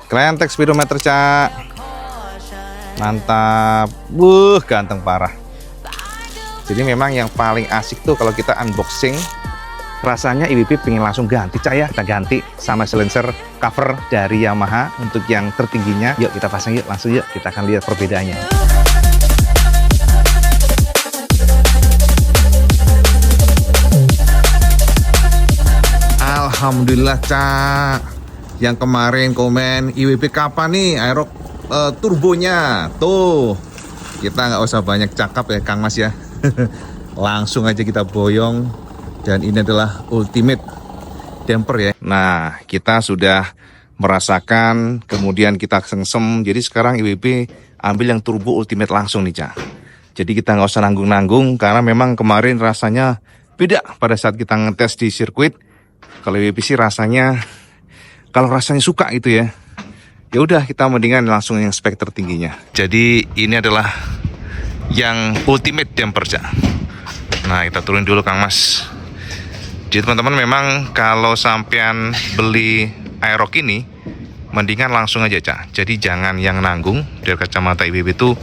Klentek speedometer, Cak. Mantap. Ganteng parah. Jadi memang yang paling asik tuh kalau kita unboxing, rasanya IWB pengen langsung ganti, Cak ya. Kita ganti sama silencer cover dari Yamaha untuk yang tertingginya. Yuk kita pasang yuk, langsung yuk. Kita akan lihat perbedaannya. Alhamdulillah, Cak. Yang kemarin komen IWB kapan nih aerok turbonya? Tuh, kita nggak usah banyak cakap ya Kang Mas ya. Langsung aja kita boyong. Dan ini adalah ultimate damper ya. Nah, kita sudah merasakan, kemudian kita sengsem. Jadi sekarang IWB ambil yang turbo ultimate langsung nih, Cak. Jadi kita nggak usah nanggung-nanggung karena memang kemarin rasanya beda pada saat kita ngetes di sirkuit. Kalau IWB sih rasanya, kalau rasanya suka gitu ya, ya udah kita mendingan langsung yang spek tertingginya. Jadi ini adalah yang ultimate damper, Cak. Nah, kita turun dulu Kang Mas. Jadi teman-teman memang kalau sampean beli aerok ini, mendingan langsung aja, Cak. Jadi jangan yang nanggung. Dari kacamata IWB itu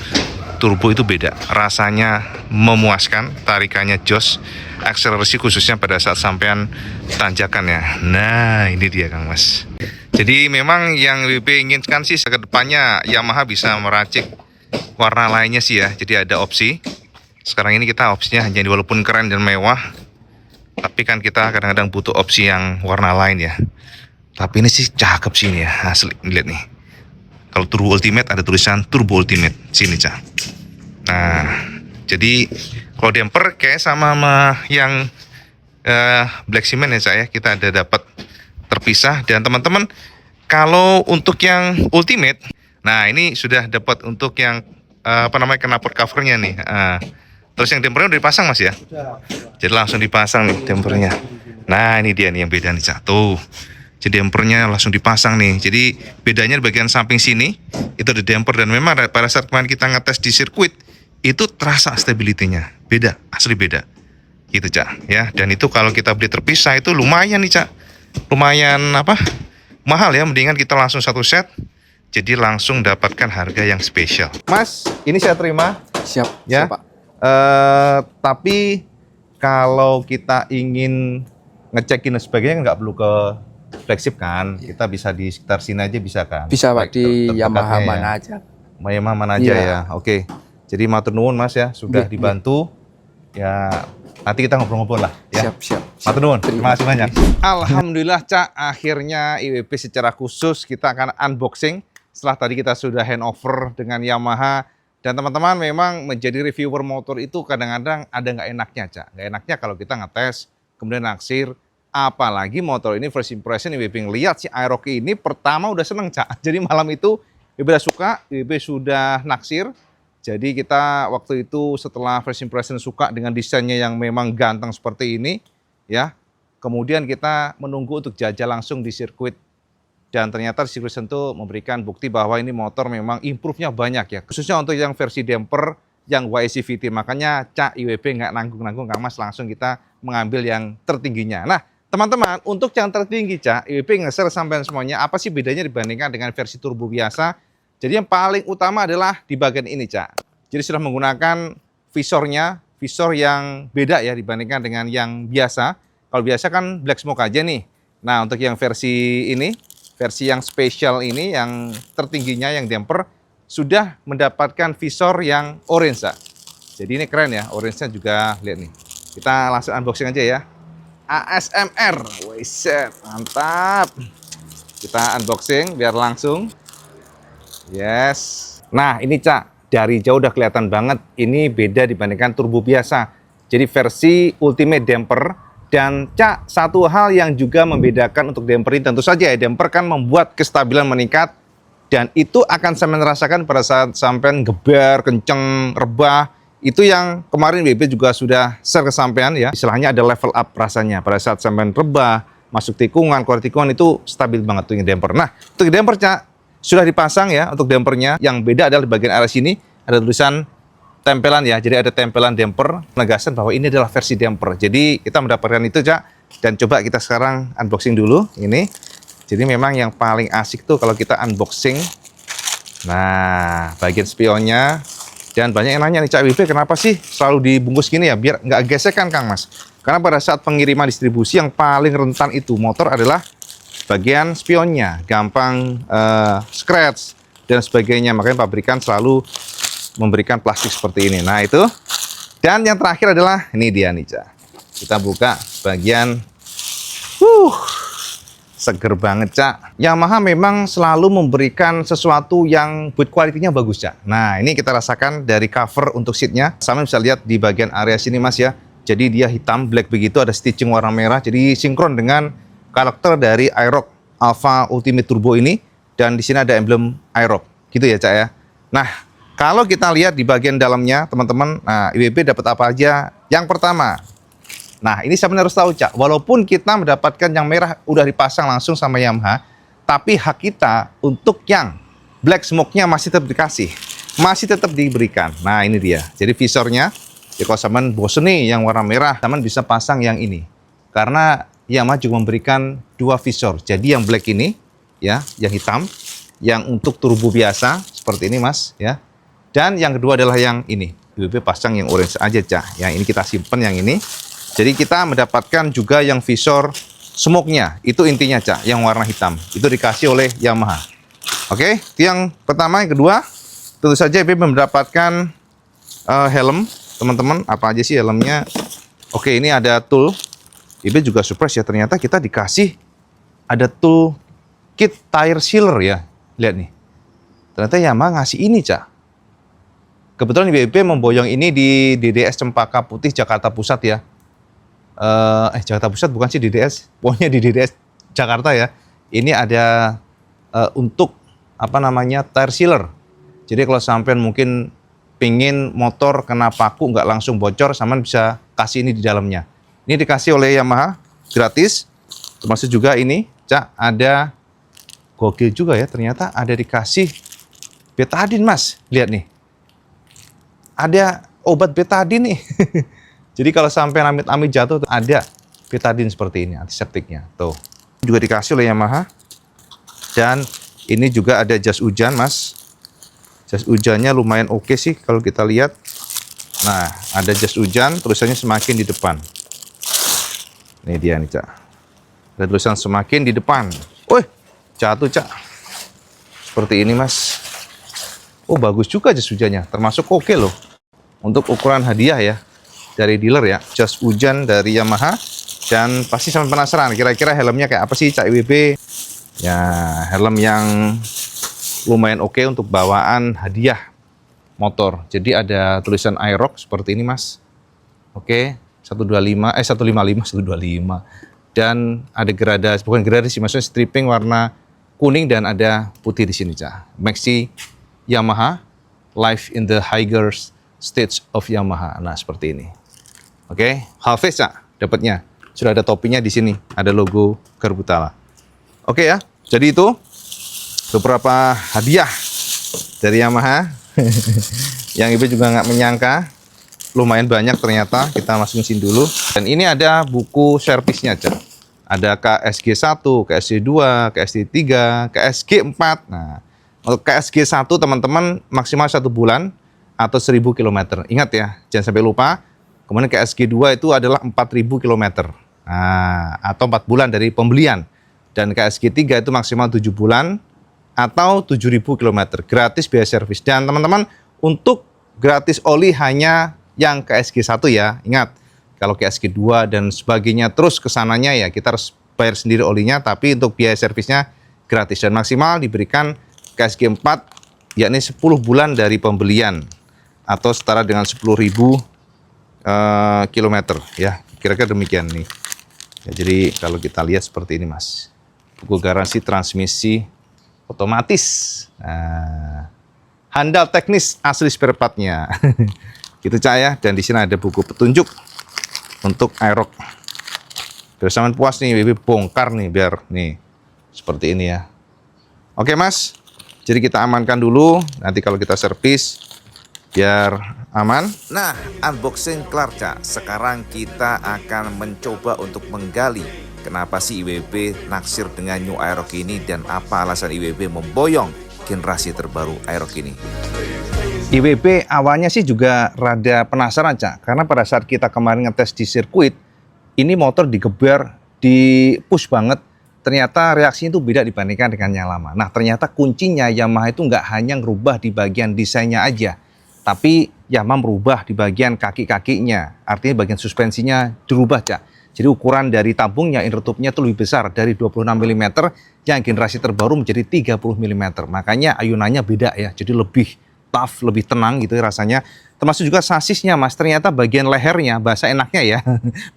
turbo itu beda, rasanya memuaskan, tarikannya jos, akselerasi khususnya pada saat sampean tanjakan ya. Nah ini dia Kang Mas. Jadi memang yang WB inginkan sih ke depannya Yamaha bisa meracik warna lainnya sih ya. Jadi ada opsi. Sekarang ini kita opsinya hanya walaupun keren dan mewah, tapi kan kita kadang-kadang butuh opsi yang warna lain ya. Tapi ini sih cakep sih ini ya, asli. Lihat nih. Kalau Turbo Ultimate ada tulisan Turbo Ultimate sini, Cak. Nah, jadi kalau damper kayak sama yang Black Cement ya, Cak ya. Kita ada dapat terpisah. Dan teman-teman, kalau untuk yang Ultimate, nah ini sudah dapat untuk yang knalpot covernya nih. Terus yang dampernya udah dipasang Mas ya? Jadi langsung dipasang nih dampernya. Nah ini dia nih yang beda nih, Cak. Tuh. Jadi dampernya langsung dipasang nih. Jadi bedanya di bagian samping sini itu ada damper, dan memang pada saat kemarin kita ngetes di sirkuit itu terasa stability-nya beda, asli beda. Gitu, Cak, ya. Dan itu kalau kita beli terpisah itu lumayan nih, Cak. Lumayan mahal ya, mendingan kita langsung satu set. Jadi langsung dapatkan harga yang spesial. Mas, ini saya terima. Siap, Ya. siap, Pak. Tapi kalau kita ingin ngecekin dan sebagainya nggak perlu ke flagship kan, kita bisa di sekitar sini aja bisa kan? Bisa Pak, di Yamaha ya. mana aja. Yamaha mana aja ya, oke. Jadi matur nuwun Mas ya, sudah dibantu. Ya, nanti kita ngobrol-ngobrol lah ya. Siap. Matur nuwun, terima kasih banyak. Alhamdulillah, Cak, akhirnya IWB secara khusus kita akan unboxing. Setelah tadi kita sudah handover dengan Yamaha. Dan teman-teman memang menjadi reviewer motor itu kadang-kadang ada nggak enaknya, Cak. Nggak enaknya kalau kita ngetes, kemudian naksir. Apalagi motor ini first impression IWB ngeliat si Aerox ini pertama udah seneng, Cak. Jadi malam itu IWB udah suka, IWB sudah naksir. Jadi kita waktu itu setelah first impression suka dengan desainnya yang memang ganteng seperti ini, ya. Kemudian kita menunggu untuk jajal langsung di sirkuit. Dan ternyata sirkuit Sentul memberikan bukti bahwa ini motor memang improve-nya banyak ya. Khususnya untuk yang versi damper yang YCVT. Makanya Cak IWB nggak nanggung-nanggung Kang Mas, langsung kita mengambil yang tertingginya. Nah, teman-teman, untuk yang tertinggi, Cak, IWB nge-share sampai semuanya apa sih bedanya dibandingkan dengan versi turbo biasa. Jadi yang paling utama adalah di bagian ini, Cak. Jadi sudah menggunakan visornya, visor yang beda ya dibandingkan dengan yang biasa. Kalau biasa kan black smoke aja nih. Nah, untuk yang versi ini, versi yang spesial ini, yang tertingginya, yang damper, sudah mendapatkan visor yang orange, Cak. Jadi ini keren ya, orange-nya juga, lihat nih. Kita langsung unboxing aja ya. ASMR, wih, mantap. Kita unboxing biar langsung. Yes. Nah ini, Cak, dari jauh udah kelihatan banget ini beda dibandingkan turbo biasa. Jadi versi ultimate damper. Dan Cak, satu hal yang juga membedakan untuk damper ini tentu saja ya, damper kan membuat kestabilan meningkat. Dan itu akan sampai merasakan pada saat sampai geber, kenceng, rebah. Itu yang kemarin WB juga sudah share ke sampean ya. Istilahnya ada level up rasanya. Pada saat sampean rebah, masuk tikungan, keluar tikungan itu stabil banget tuh yang damper. Nah, untuk damper, Cak, sudah dipasang ya untuk dampernya. Yang beda adalah di bagian area sini ada tulisan tempelan ya. Jadi ada tempelan damper, penegasan bahwa ini adalah versi damper. Jadi kita mendapatkan itu, Cak. Dan coba kita sekarang unboxing dulu ini. Jadi memang yang paling asik tuh kalau kita unboxing. Nah, bagian spionnya. Dan banyak yang nanya nih, Cak WB kenapa sih selalu dibungkus gini ya? Biar nggak gesekan Kang Mas. Karena pada saat pengiriman distribusi yang paling rentan itu motor adalah bagian spionnya. Gampang scratch dan sebagainya. Makanya pabrikan selalu memberikan plastik seperti ini. Nah itu. Dan yang terakhir adalah, ini dia nih Cak. Kita buka bagian seger banget Cak. Yamaha memang selalu memberikan sesuatu yang build quality-nya bagus Cak. Nah ini kita rasakan dari cover untuk seatnya. Sama bisa lihat di bagian area sini Mas ya. Jadi dia hitam black begitu, ada stitching warna merah. Jadi sinkron dengan karakter dari Aerox Alpha Ultimate Turbo ini. Dan di sini ada emblem Aerox. Gitu ya Cak ya. Nah kalau kita lihat di bagian dalamnya teman-teman. Nah IWB dapat apa aja? Yang pertama. Nah, ini saya harus tahu, Cak. Walaupun kita mendapatkan yang merah udah dipasang langsung sama Yamaha, tapi hak kita untuk yang black smoke-nya masih tetap dikasih. Masih tetap diberikan. Nah, ini dia. Jadi visornya, ya kalau saman bosen nih yang warna merah, saman bisa pasang yang ini. Karena Yamaha juga memberikan dua visor. Jadi yang black ini, ya, yang hitam, yang untuk turbo biasa, seperti ini, Mas, ya. Dan yang kedua adalah yang ini. IWB pasang yang orange aja, Cak. Yang ini kita simpen yang ini. Jadi kita mendapatkan juga yang visor smoke-nya. Itu intinya Cak, yang warna hitam. Itu dikasih oleh Yamaha. Oke, itu yang pertama. Yang kedua, tentu saja IWB mendapatkan helm. Teman-teman, apa aja sih helmnya? Oke, ini ada tool. IWB juga surprise ya, ternyata kita dikasih ada tool kit tire sealer ya. Lihat nih. Ternyata Yamaha ngasih ini Cak. Kebetulan IWB memboyong ini di DDS Cempaka Putih, Jakarta Pusat ya. Jakarta Pusat bukan sih DDS, pokoknya di DDS Jakarta ya. Ini ada untuk apa namanya tire sealer. Jadi kalau sampai mungkin pingin motor kena paku nggak langsung bocor, sama bisa kasih ini di dalamnya. Ini dikasih oleh Yamaha gratis. Termasuk juga ini, Cak, ada gokil juga ya. Ternyata ada dikasih betadine Mas. Lihat nih, ada obat betadine nih. Jadi kalau sampai amit-amit jatuh ada betadine seperti ini antiseptiknya. Tuh. Juga dikasih oleh Yamaha. Dan ini juga ada jas hujan, Mas. Jas hujannya lumayan oke sih kalau kita lihat. Nah, ada jas hujan, tulisannya semakin di depan. Ini dia nih, Cak. Ada tulisan semakin di depan. Wih, jatuh, Cak. Seperti ini, Mas. Oh, bagus juga jas hujannya. Termasuk oke loh. Untuk ukuran hadiah ya. Dari dealer ya, jas hujan dari Yamaha. Dan pasti sama penasaran kira-kira helmnya kayak apa sih Cak IWB. Ya, helm yang lumayan oke untuk bawaan hadiah motor. Jadi ada tulisan Aerox seperti ini Mas. Oke, 155 125. Dan ada gradasi, bukan gradasi, maksudnya stripping warna kuning dan ada putih di sini Cak. Maxi Yamaha, Life in the Higher Stage of Yamaha. Nah, seperti ini. Oke, half-face Cak, dapatnya. Sudah ada topinya di sini, ada logo Garbutala. Oke ya, jadi itu beberapa hadiah dari Yamaha. Yang Ibu juga nggak menyangka, lumayan banyak ternyata. Kita masukin sini dulu. Dan ini ada buku servisnya Cak. Ada KSG1, KSG2, KSG3, KSG4. Nah, untuk KSG1 teman-teman maksimal 1 bulan atau 1000 km. Ingat ya, jangan sampai lupa. Kemudian KSG2 itu adalah 4000 km. Nah, atau 4 bulan dari pembelian. Dan KSG3 itu maksimal 7 bulan atau 7000 km. Gratis biaya servis. Dan teman-teman, untuk gratis oli hanya yang KSG1 ya. Ingat, kalau KSG2 dan sebagainya terus kesananya ya kita harus bayar sendiri olinya. Tapi untuk biaya servisnya gratis. Dan maksimal diberikan KSG4 yakni 10 bulan dari pembelian. Atau setara dengan 10.000 kilometer ya, kira-kira demikian nih ya. Jadi kalau kita lihat seperti ini Mas, buku garansi transmisi otomatis, handal teknis asli spare partnya. Gitu Cak ya. Dan di sini ada buku petunjuk untuk Aerox. Biar sampean puas nih, Bibi bongkar nih biar nih seperti ini ya. Oke Mas, jadi kita amankan dulu, nanti kalau kita servis biar aman. Nah, unboxing kelar Cak. Sekarang kita akan mencoba untuk menggali kenapa sih IWB naksir dengan New Aerox ini dan apa alasan IWB memboyong generasi terbaru Aerox ini? IWB awalnya sih juga rada penasaran, Cak, karena pada saat kita kemarin ngetes di sirkuit, ini motor digeber, di-push banget, ternyata reaksinya itu beda dibandingkan dengan yang lama. Nah, ternyata kuncinya Yamaha itu nggak hanya ngerubah di bagian desainnya aja, tapi Yamaha merubah di bagian kaki-kakinya, artinya bagian suspensinya dirubah, Cak. Jadi ukuran dari tabungnya, inner tube-nya itu lebih besar dari 26 mm, yang generasi terbaru menjadi 30 mm. Makanya ayunannya beda ya, jadi lebih tough, lebih tenang gitu rasanya. Termasuk juga sasisnya, Mas, ternyata bagian lehernya, bahasa enaknya ya,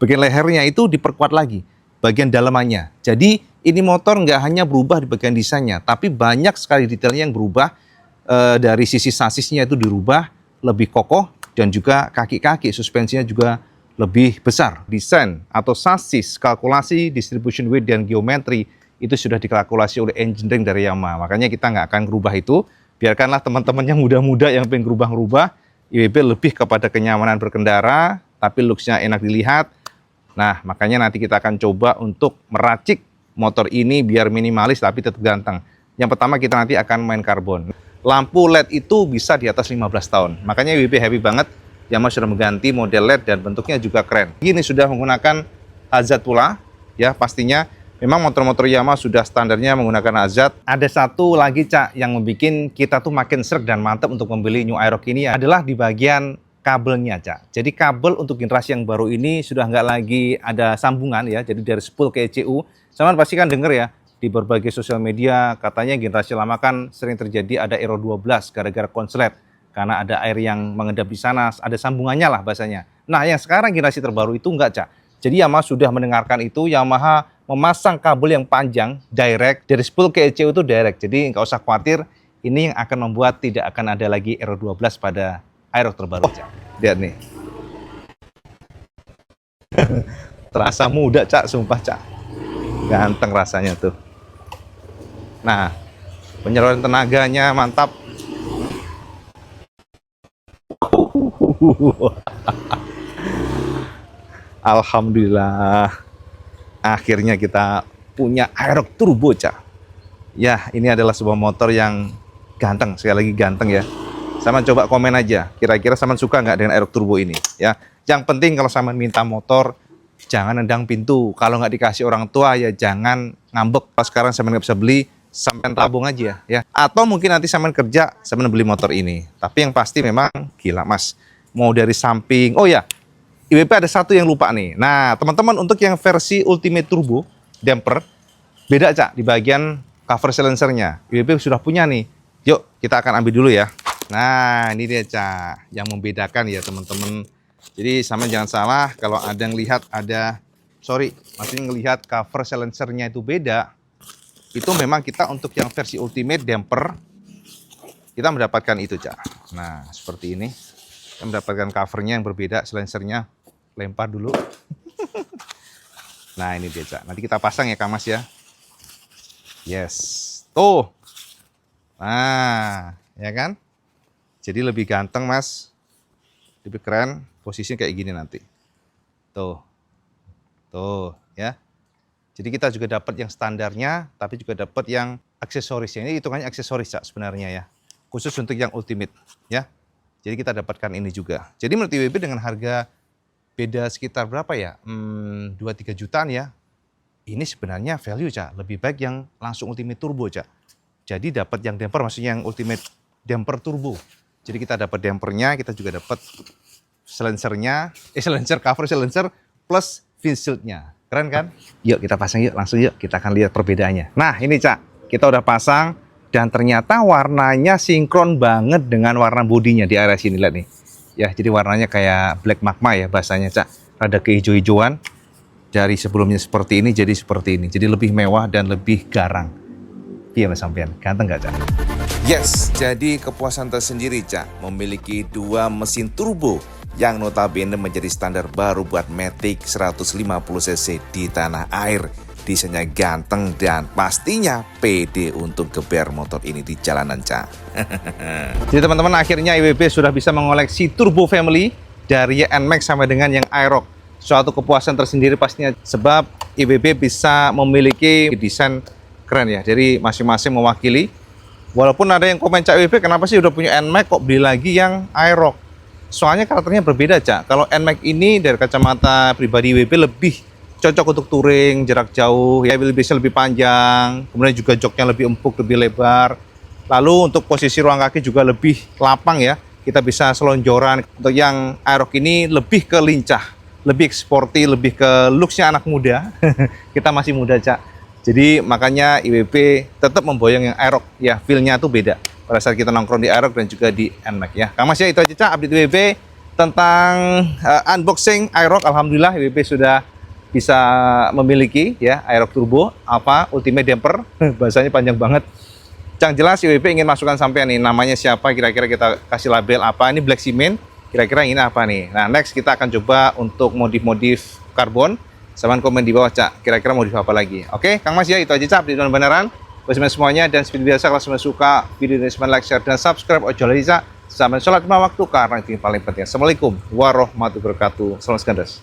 bagian lehernya itu diperkuat lagi, bagian dalamannya. Jadi ini motor nggak hanya berubah di bagian desainnya, tapi banyak sekali detailnya yang berubah. Dari sisi sasisnya itu dirubah, lebih kokoh, dan juga kaki-kaki, suspensinya juga lebih besar. Desain atau sasis, kalkulasi, distribution weight, dan geometri itu sudah dikalkulasi oleh engineering dari Yamaha. Makanya kita nggak akan merubah itu. Biarkanlah teman-teman yang muda-muda yang pengen rubah-rubah. IWB lebih kepada kenyamanan berkendara, tapi looks-nya enak dilihat. Nah, makanya nanti kita akan coba untuk meracik motor ini biar minimalis tapi tetap ganteng. Yang pertama kita nanti akan main karbon. Lampu LED itu bisa di atas 15 tahun. Makanya IWB happy banget. Yamaha sudah mengganti model LED dan bentuknya juga keren. Ini sudah menggunakan hazard pula, ya pastinya. Memang motor-motor Yamaha sudah standarnya menggunakan hazard. Ada satu lagi, Cak, yang membuat kita tuh makin sreg dan mantap untuk membeli New Aerox ini adalah di bagian kabelnya, Cak. Jadi kabel untuk generasi yang baru ini sudah nggak lagi ada sambungan ya. Jadi dari spool ke ECU. Sama pasti kan denger ya di berbagai sosial media katanya generasi lama kan sering terjadi ada error 12 gara-gara konslet. Karena ada air yang mengendap di sana, ada sambungannya lah bahasanya. Nah, yang sekarang generasi terbaru itu enggak, Cak. Jadi Yamaha sudah mendengarkan itu, Yamaha memasang kabel yang panjang, direct, dari spool ke ECU itu direct. Jadi nggak usah khawatir, ini yang akan membuat tidak akan ada lagi error 12 pada Aerox terbaru, Cak. Lihat nih. Terasa muda, Cak, sumpah, Cak. Ganteng rasanya tuh. Nah, penyaluran tenaganya mantap. Alhamdulillah, akhirnya kita punya Aerox Turbo, Cak. Ya, ini adalah sebuah motor yang ganteng, sekali lagi ganteng ya. Sama coba komen aja, kira-kira sama suka nggak dengan Aerox Turbo ini? Ya, yang penting kalau sama minta motor, jangan nendang pintu. Kalau nggak dikasih orang tua ya jangan ngambek. Kalau sekarang sama nggak bisa beli, sampai tabung aja ya. Atau mungkin nanti sama kerja, sama beli motor ini. Tapi yang pasti memang gila, Mas. Mau dari samping, oh ya, IWB ada satu yang lupa nih. Nah, teman-teman, untuk yang versi Ultimate Turbo damper, beda, Cak, di bagian cover silencernya. IWB sudah punya nih. Yuk, kita akan ambil dulu ya. Nah, ini dia, Cak, yang membedakan ya, teman-teman. Jadi, sama jangan salah, kalau ada yang lihat maksudnya ngelihat cover silencernya itu beda, itu memang kita untuk yang versi Ultimate damper, kita mendapatkan itu, Cak. Nah, seperti ini. Kita mendapatkan covernya yang berbeda, silencernya. Lempar dulu. Nah, ini dia, Cak. Nanti kita pasang ya, Kang Mas ya. Yes. Tuh. Nah, ya kan? Jadi lebih ganteng, Mas. Lebih keren. Posisinya kayak gini nanti. Tuh. Tuh, ya. Jadi kita juga dapat yang standarnya, tapi juga dapat yang aksesorisnya. Ini hitungannya aksesoris, Cak, sebenarnya ya. Khusus untuk yang Ultimate, ya. Jadi kita dapatkan ini juga. Jadi menurut IWB dengan harga beda sekitar berapa ya? 2-3 jutaan ya. Ini sebenarnya value, Cak. Lebih baik yang langsung Ultimate Turbo, Cak. Jadi dapat yang damper, maksudnya yang Ultimate damper turbo. Jadi kita dapat dampernya, kita juga dapat silencernya, cover silencer plus windshieldnya. Keren kan? Yuk kita pasang yuk, langsung yuk. Kita akan lihat perbedaannya. Nah ini, Cak, kita udah pasang. Dan ternyata warnanya sinkron banget dengan warna bodinya di area sini, lihat nih. Ya, jadi warnanya kayak black magma ya bahasanya, Cak. Rada kehijau-hijauan. Dari sebelumnya seperti ini jadi seperti ini. Jadi lebih mewah dan lebih garang. Iya, Mas sampean. Ganteng nggak, Cak? Yes, jadi kepuasan tersendiri, Cak, memiliki dua mesin turbo yang notabene menjadi standar baru buat Matic 150cc di tanah air. Desainnya ganteng dan pastinya pede untuk geber motor ini di jalanan, Cak. Jadi teman-teman, akhirnya IWB sudah bisa mengoleksi Turbo Family dari NMAX sampai dengan yang Aerox. Suatu kepuasan tersendiri pastinya, sebab IWB bisa memiliki desain keren ya. Jadi masing-masing mewakili. Walaupun ada yang komen, Cak, IWB kenapa sih udah punya NMAX kok beli lagi yang Aerox? Soalnya karakternya berbeda, Cak. Kalau NMAX ini dari kacamata pribadi IWB lebih cocok untuk touring jarak jauh, ya wheelbase lebih panjang, kemudian juga joknya lebih empuk, lebih lebar. Lalu untuk posisi ruang kaki juga lebih lapang ya. Kita bisa selonjoran. Untuk yang Aerox ini lebih ke lincah, lebih sporty, lebih ke looks-nya anak muda. Kita masih muda, Cak. Jadi makanya IWB tetap memboyong yang Aerox ya, feel-nya tuh beda pada saat kita nongkrong di Aerox dan juga di NMAX ya. Kang Mas ya, itu aja, Cak, update IWB tentang unboxing Aerox. Alhamdulillah IWB sudah bisa memiliki ya Aerox Turbo apa Ultimate Damper. Bahasanya panjang banget. Yang jelas IWB ingin masukkan sampean nih, namanya siapa, kira-kira kita kasih label apa. Ini black cement, kira-kira ini apa nih. Nah, next kita akan coba untuk modif-modif karbon. Samaan komen di bawah, Cak, kira-kira modif apa lagi. Oke, Kang Mas ya, itu aja, Cak, update beneran. Buat semuanya, dan seperti biasa kalau semuanya suka video ini, like, share, dan subscribe. Ojo lali, Cak, sampai sholat lima waktu karena itu yang paling penting. Assalamualaikum warahmatullahi wabarakatuh. Salam sekandas.